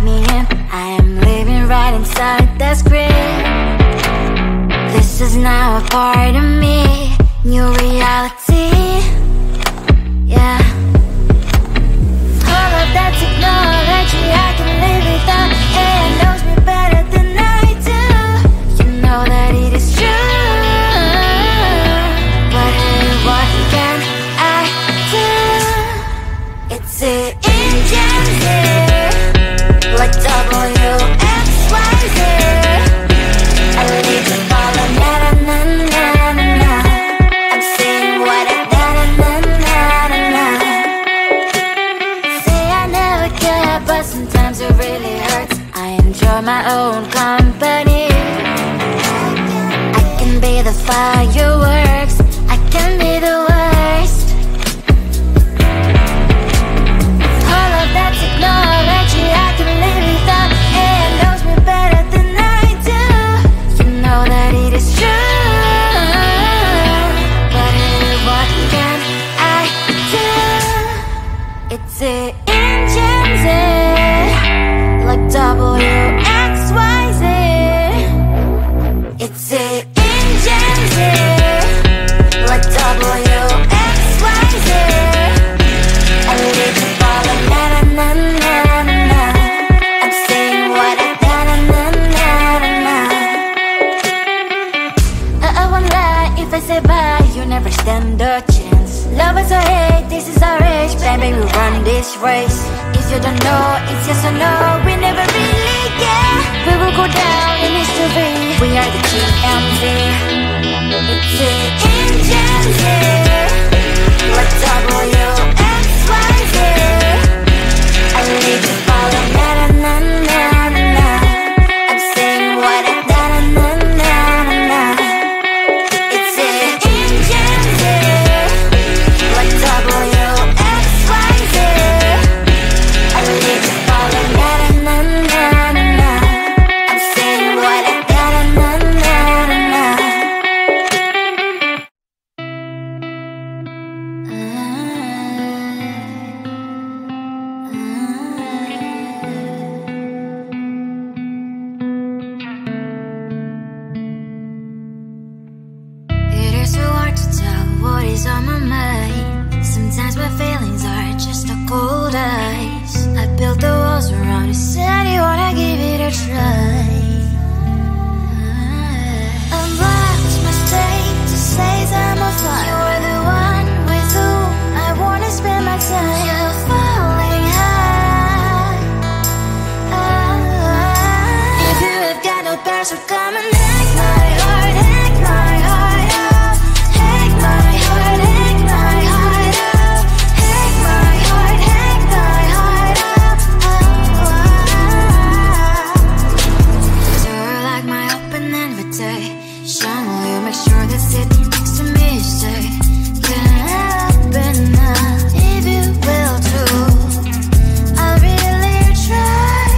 write me in. I am living right inside the script. This is now a part of me, new reality. Yeah. All of that technology I can live without. AI knows me better than I do. You know that it is true. But hey, what can I do? It's an engine here, like WXYZ. I need to follow na-na-na-na-na-na. I'm saying what I na-na-na-na-na-na. Say I never care, but sometimes it really hurts. I enjoy my own company. I can be the fireworks, I can be the worst. All of that technology I can live without. AI knows me better than I do. You know that it is true. But hey, what can I do? It's an engine, like WXYZ. It's an engine, like WXYZ. I live to follow na-na-na-na-na-na. I'm saying what I na-na-na-na-na-na. I won't lie if I say bye, you never stand a chance. Love is or hate, this is our age. Baby, we run this race. If you don't know, it's yes or no. We never really get. We will go down in history. We are the GMZ. It's an engine, like WXYZ. I need to follow na-na-na-na-na-na. I'm saying what I na-na-na-na-na-na. It's an engine, like WXYZ. I need to follow na-na-na-na-na-na. I'm saying what I na-na-na-na-na-na. It is so hard to tell what is on my mind. Sometimes my feelings are just a cold ice. I built the walls around you, said you wanna give it a try. I'm lost, my state to say I'm a fly. You're the one with whom I wanna spend my time. You're falling high. If you have got no past, so come and hack my heart, hack my heart up. Hack my heart, hack my heart up. Hack my heart, hack my heart up. You're like my open invitation. Will you make sure that sitting next to me is safe? Can I open up if you will too? I'll really try.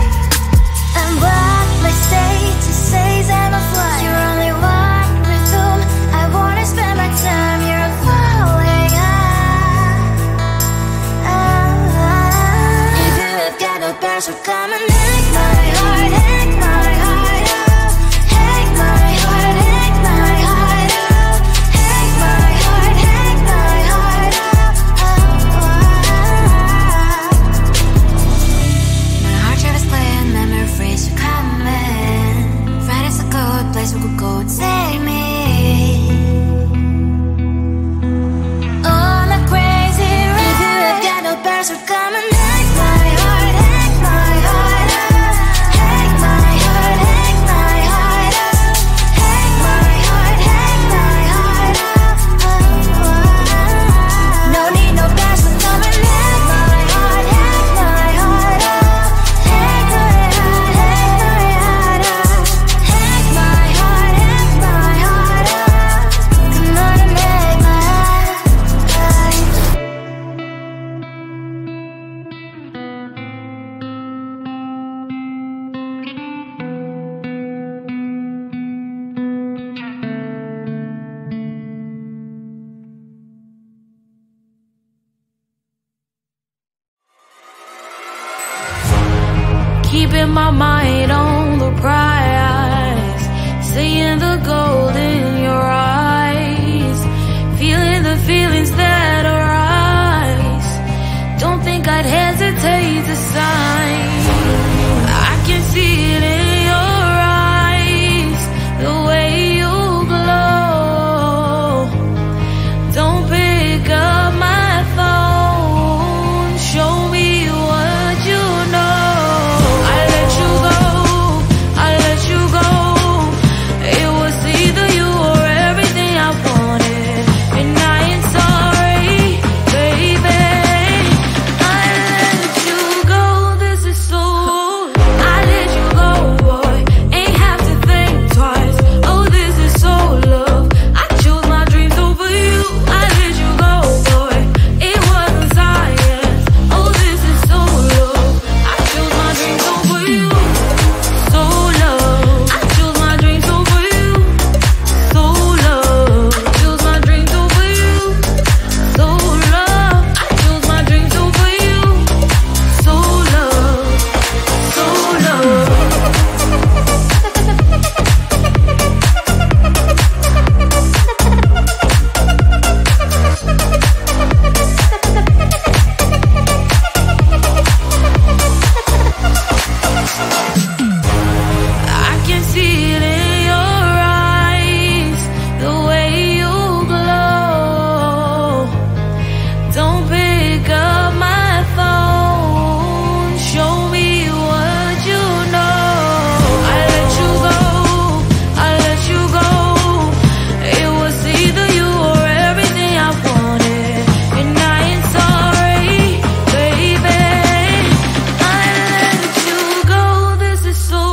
And what my state to say is I'm a fly. You're only one with whom I wanna spend my time. You're falling high. If you have got no past, so come and hack my heart, hack my heart up. Hack my heart, hack my heart up. Hack my heart, my mind on the prize, seeing the gold in your eyes, feeling the feelings that arise. Don't think I'd hesitate to sign. I can see it in your eyes, the way you glow. Don't pick up my phone, show me what you know. I let you go, I let you go. It was either you or everything I wanted, and I ain't sorry, baby. I let you go, this is so. I let you go, boy, ain't have to think twice. Oh, this is so love. I chose my dreams over you. I let you go, boy, it wasn't science. Oh, this is so love. I chose my dreams over you. So love. I chose my dreams over you. So love. I chose my dreams over you. So love. I chose my dreams over you. So love. So love. I can see it in your eyes, the way you glow. Don't pick up my phone, show me what you know. I let you go, I let you go. It was either you or everything I wanted, and I ain't sorry, baby. I let you go, this is so.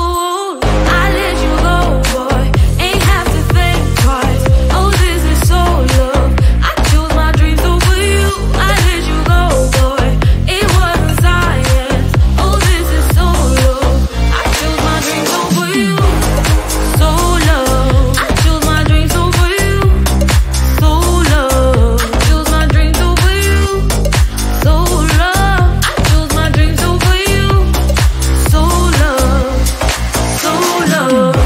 I let you go, boy, ain't have to think twice. Oh, this is so love. I chose my dreams over you. I let you go, boy, it wasn't science. Oh, this is so love. I chose my dreams over you. So love. I chose my dreams over you. So love. I chose my dreams over you. So love. I chose my dreams over you. So love. So love.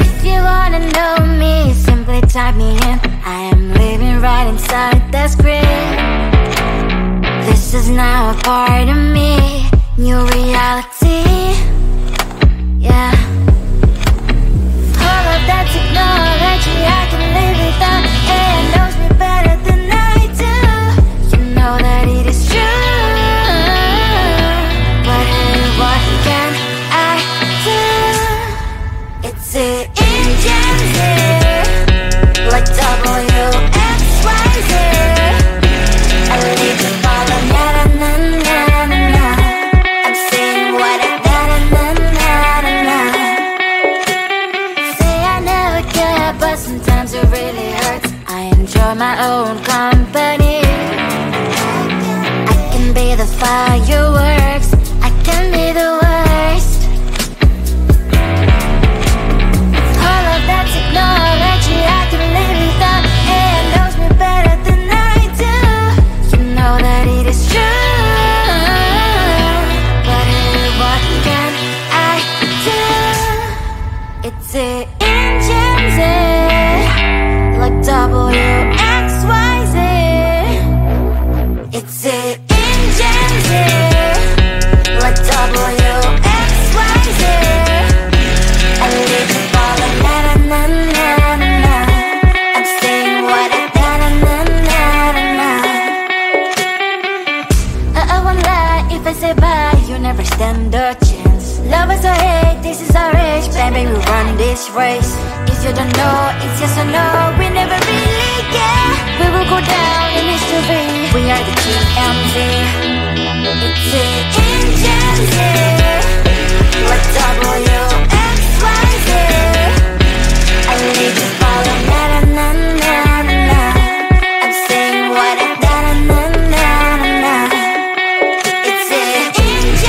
If you wanna know me, simply type me in. I am living right inside that screen. This is now a part of me, new reality. Yeah. All of that technology I can live without, and knows me better than I do. You know that it is true, but hey, what can I do? It's the engines here, like WXYZ. I leave the ball on na na na na na. I'm saying what I na na na na na. Say I never care, but sometimes it really hurts. I enjoy my own company. I can be the fireworks, I can be the worst. All of that technology I can live without, and knows me better than I do. You know that it is true, but hey, what can I do? It's the engines, like WXYZ. It's the engines, like WXYZ. I live the ball on na na na na na. I'm saying what I na na na na na. I won't lie if I say bye, you never stand a chance. Love us or hate, this is our age. Baby, we run this race. If you don't know, it's yes or no. We never really care. We will go down in history. We are the GMZ. It's the engines here. What WXYZ. I need to follow na na na na na. I'm saying what I na na na na na. It's the engines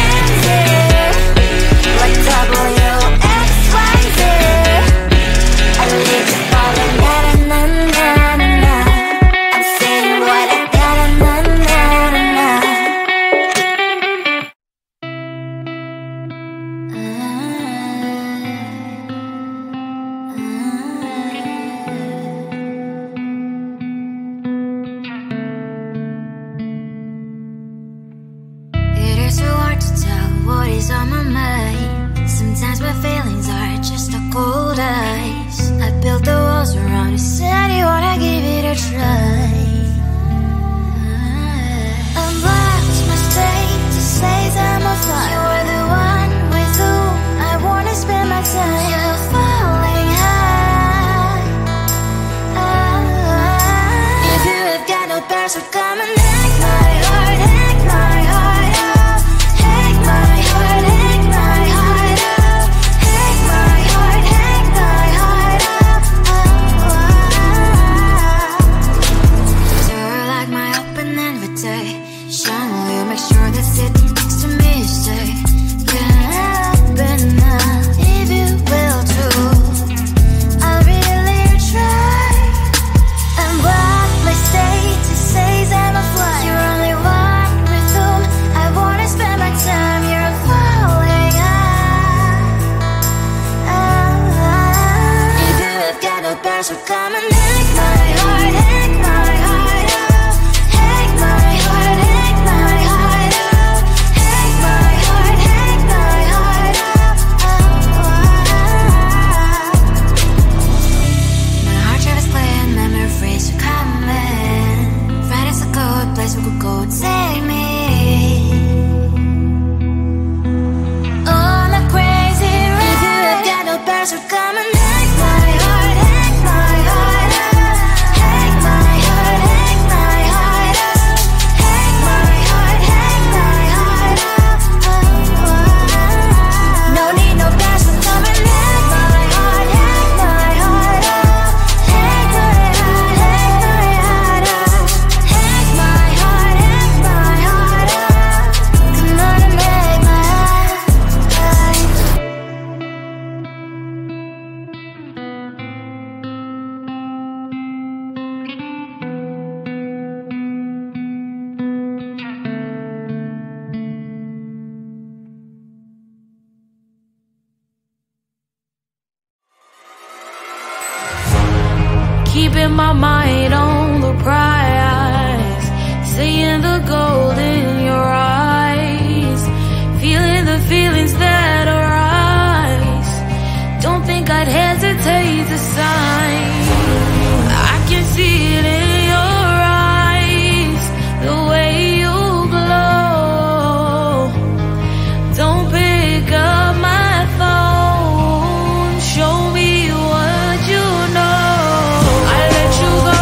here. What WXYZ. I need to follow na na na na na. I'm saying what I na na na na na. It is so hard to tell what is on my mind. Sometimes my feelings are just a cold ice. I built the walls around you, said you wanna give it a try. Unlocked my state to say I'm a fly. You are the one with whom I wanna spend my time. You're falling high. If you have got no bears, so come and hack my heart, hack my heart out. Hack my heart, hack my heart out. Hack my heart, hack my heart out. You're like my open invitation. Will you make sure that sitting next to me is safe? Yeah, open up if you will too. I'll really try. And what my state to say I'm a fly. You're only one with whom I wanna spend my time. You're falling high. If you have got no bears, so come and hack my heart, hack my heart out. Hack my heart, hack my heart out. Hack my heart, hack my heart out. My heart drives playing memories are coming. Right as a good place we could go and take me. On a crazy ride. If you have got no bears, so come and hack my heart, hack my heart out. Hack my heart, hack my heart out. Hack my heart, hack my heart out. No need no bears, so come and hack my heart, hack my heart out. Hack my heart, hack my heart out. Hack my heart, hack my heart out. Come on and make my heart. Keeping my mind on the prize, seeing the gold in your eyes, feeling the feelings that arise. Don't think I'd hesitate to sign. I can see it in your eyes, the way you glow. Don't pick up my phone, show me what you know. I let you go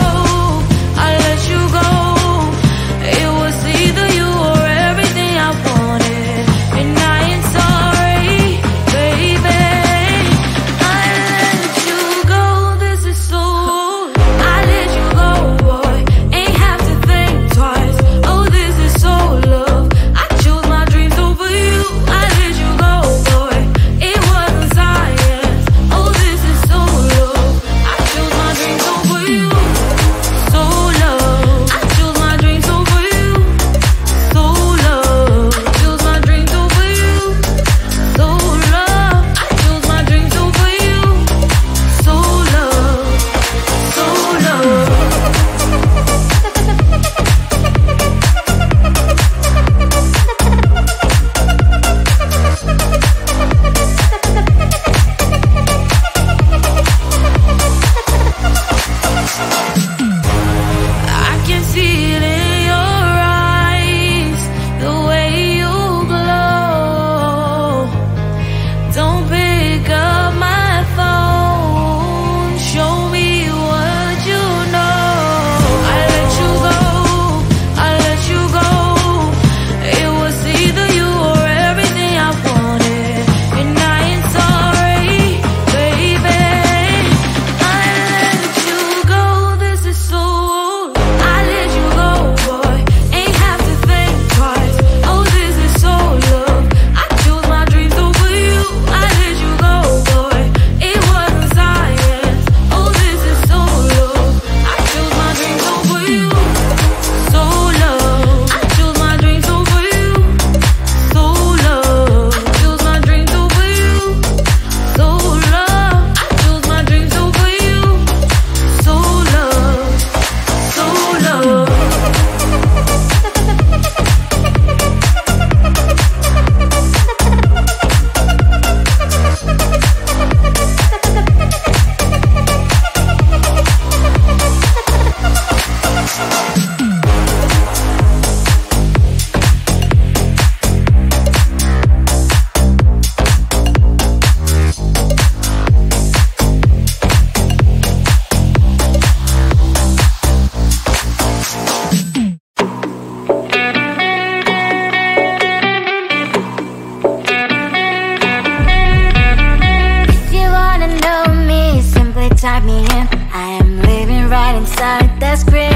write me in. I am living right inside the script.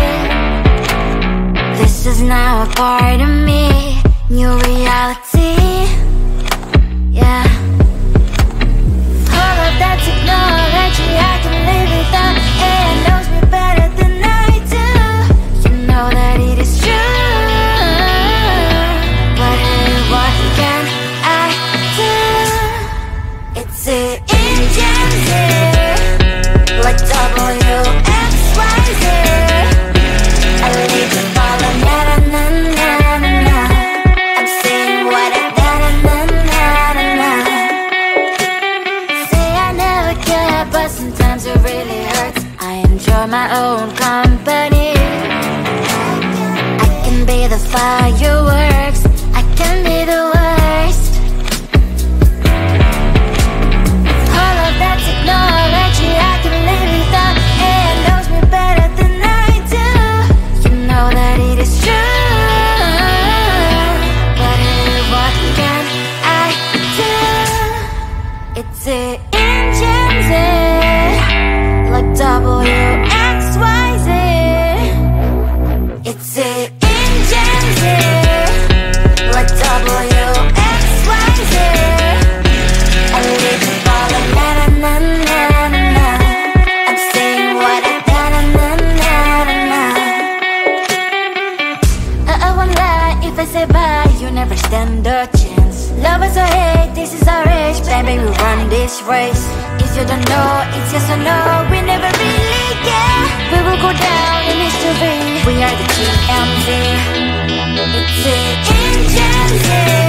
This is now a part of me, new reality. Yeah. All of that technology I can live without. It knows me better than I do. You know that it is true. But hey, what can I do? It's the engines here, like WXYZ. I leave the ball and na-na-na-na-na. I'm saying what I na-na-na-na-na. Say I never care, but sometimes it really hurts. I enjoy my own company. I can be the fireworks, I can be the worst. All of that technology I can live without. It knows me better than I do. You know that it is true. But hey, what can I do? It's the engines, like WXYZ. It's the engines, like WXYZ. I live the ball and na-na-na-na-na. I'm saying what I na-na-na-na-na. I won't lie if I say bye, you never stand a chance. Love us or hate, this is our age. Baby, we run this race. If you don't know, it's yes or no. We never really care. We will go down in history. We are the GMZ. It's the engines.